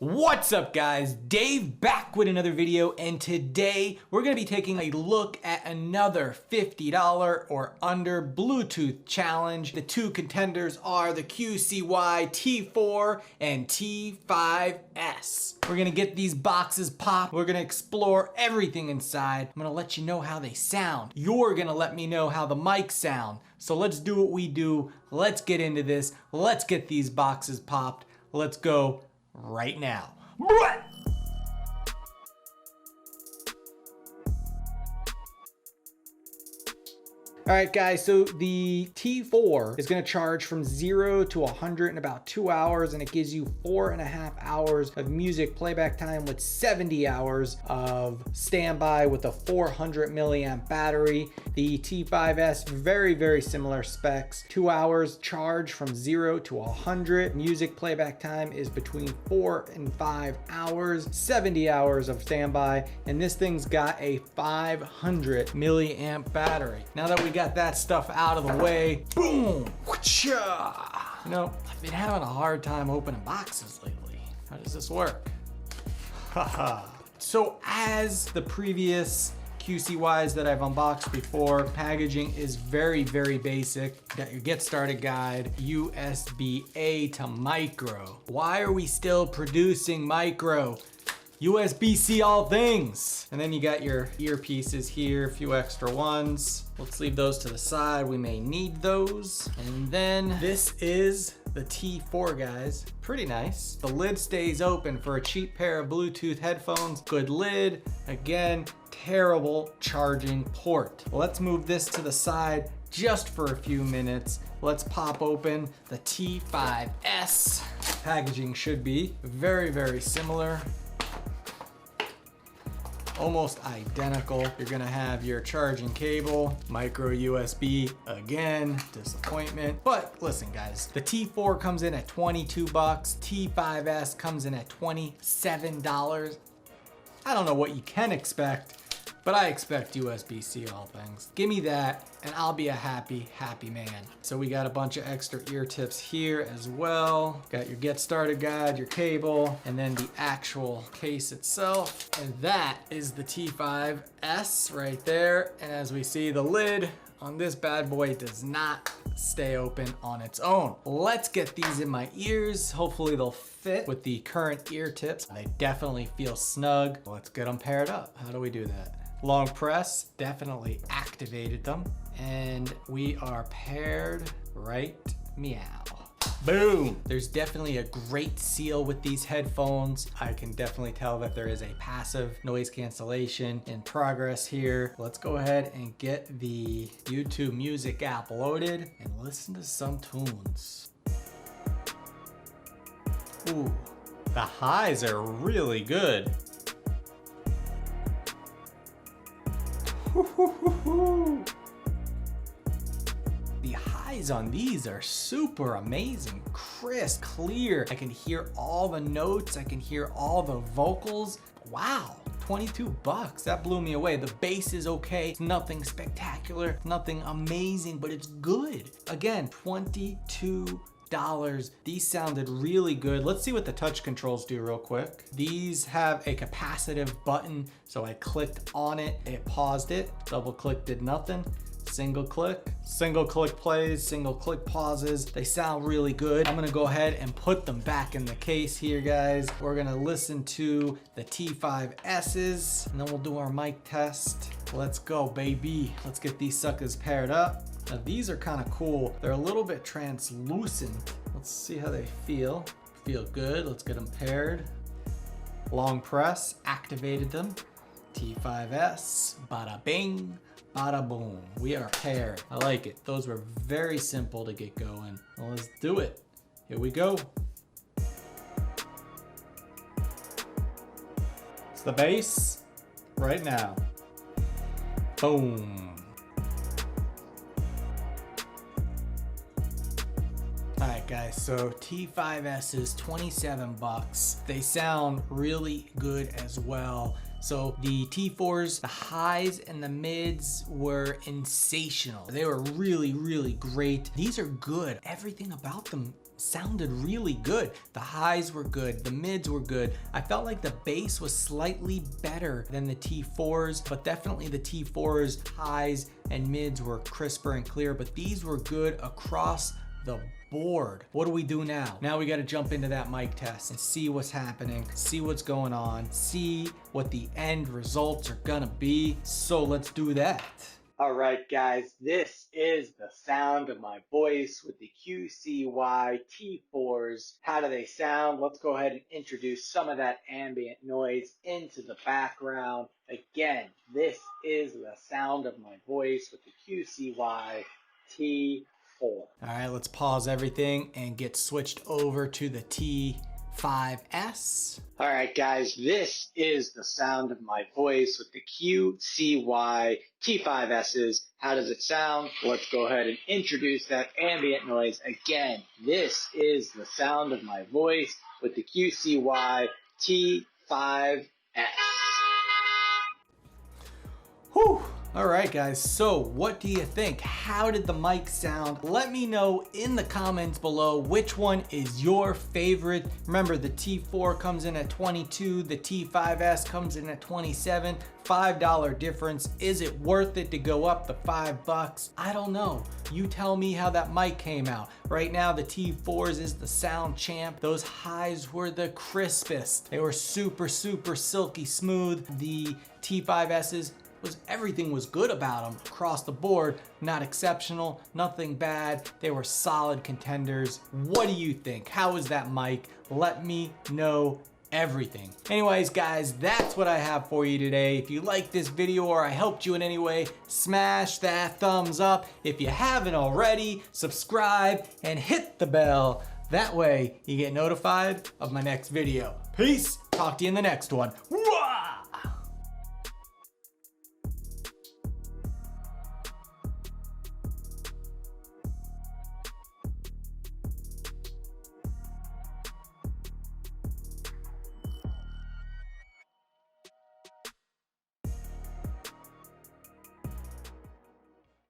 What's up guys, Dave back with another video, and today we're going to be taking a look at another $50 or under Bluetooth challenge. The two contenders are the QCY T4 and T5s. We're going to get these boxes popped. We're going to explore everything inside. I'm going to let you know how they sound. You're going to let me know how the mics sound. So let's do what we do. Let's get into this. Let's get these boxes popped. Let's go right now. All right guys, so the T4 is gonna charge from 0 to 100 in about 2 hours, and it gives you 4.5 hours of music playback time with 70 hours of standby with a 400 milliamp battery. The T5s, very similar specs. 2 hours charge from 0 to 100. Music playback time is between 4 and 5 hours, 70 hours of standby, and this thing's got a 500 milliamp battery. Now that we got that stuff out of the way, boom, whoocha. You know, I've been having a hard time opening boxes lately. How does this work? Haha. So as the previous QCYs that I've unboxed before, packaging is very basic. You got your get started guide, USB-A to micro. Why are we still producing micro? USB-C all things. And then you got your earpieces here, a few extra ones. Let's leave those to the side. We may need those. And then this is the T4, guys. Pretty nice. The lid stays open for a cheap pair of Bluetooth headphones. Good lid. Again, terrible charging port. Let's move this to the side just for a few minutes. Let's pop open the T5s. Packaging should be very similar. Almost identical. You're gonna have your charging cable, micro USB, again, disappointment. But listen guys, the T4 comes in at 22 bucks, T5s comes in at $27. I don't know what you can expect, but I expect USB-C all things. Give me that and I'll be a happy man. So we got a bunch of extra ear tips here as well. Got your get started guide, your cable, and then the actual case itself. And that is the T5s right there. And as we see, the lid on this bad boy does not stay open on its own. Let's get these in my ears. Hopefully they'll fit with the current ear tips. They definitely feel snug. Let's get them paired up. How do we do that? Long press, definitely activated them. And we are paired right meow. Boom! There's definitely a great seal with these headphones. I can definitely tell that there is a passive noise cancellation in progress here. Let's go ahead and get the YouTube Music app loaded and listen to some tunes. Ooh, the highs are really good. The highs on these are super amazing, crisp, clear. I can hear all the notes. I can hear all the vocals. Wow, 22 bucks. That blew me away. The bass is okay. It's nothing spectacular, nothing amazing, but it's good. Again, $22. These sounded really good. Let's see what the touch controls do real quick. These have a capacitive button, so I clicked on it, it paused it, double click did nothing. Single click plays, single click pauses. They sound really good. I'm gonna go ahead and put them back in the case here, guys. We're gonna listen to the T5s's and then we'll do our mic test. Let's go, baby. Let's get these suckers paired up. Now these are kind of cool. They're a little bit translucent. Let's see how they feel. Feel good. Let's get them paired. Long press, activated them. T5s, bada bing, bada boom. We are paired. I like it. Those were very simple to get going. Well, let's do it. Here we go. It's the bass right now. Boom. All right guys, so T5s is 27 bucks. They sound really good as well. So the T4s, the highs and the mids were sensational. They were really, really great. These are good. Everything about them sounded really good. The highs were good, the mids were good. I felt like the bass was slightly better than the T4s, but definitely the T4s highs and mids were crisper and clear, but these were good across the board. What do we do now? Now we got to jump into that mic test and see what's happening, see what's going on, see what the end results are gonna be. So let's do that. All right, guys, this is the sound of my voice with the QCY T4s. How do they sound? Let's go ahead and introduce some of that ambient noise into the background. Again, this is the sound of my voice with the QCY T4. All right, let's pause everything and get switched over to the T5s. All right, guys, this is the sound of my voice with the QCY T5s. How does it sound? Let's go ahead and introduce that ambient noise. Again, this is the sound of my voice with the QCY T5s. Whew. All right, guys, so what do you think? How did the mic sound? Let me know in the comments below which one is your favorite. Remember, the T4 comes in at $22, the T5s comes in at $27, $5 difference. Is it worth it to go up the $5? I don't know. You tell me how that mic came out. Right now, the T4s is the sound champ. Those highs were the crispest. They were super, super silky smooth. The T5s's everything was good about them across the board. Not exceptional, nothing bad. They were solid contenders. What do you think? How was that mic? Let me know everything. Anyways, guys, that's what I have for you today. If you liked this video or I helped you in any way, smash that thumbs up. If you haven't already, subscribe and hit the bell. That way you get notified of my next video. Peace. Talk to you in the next one.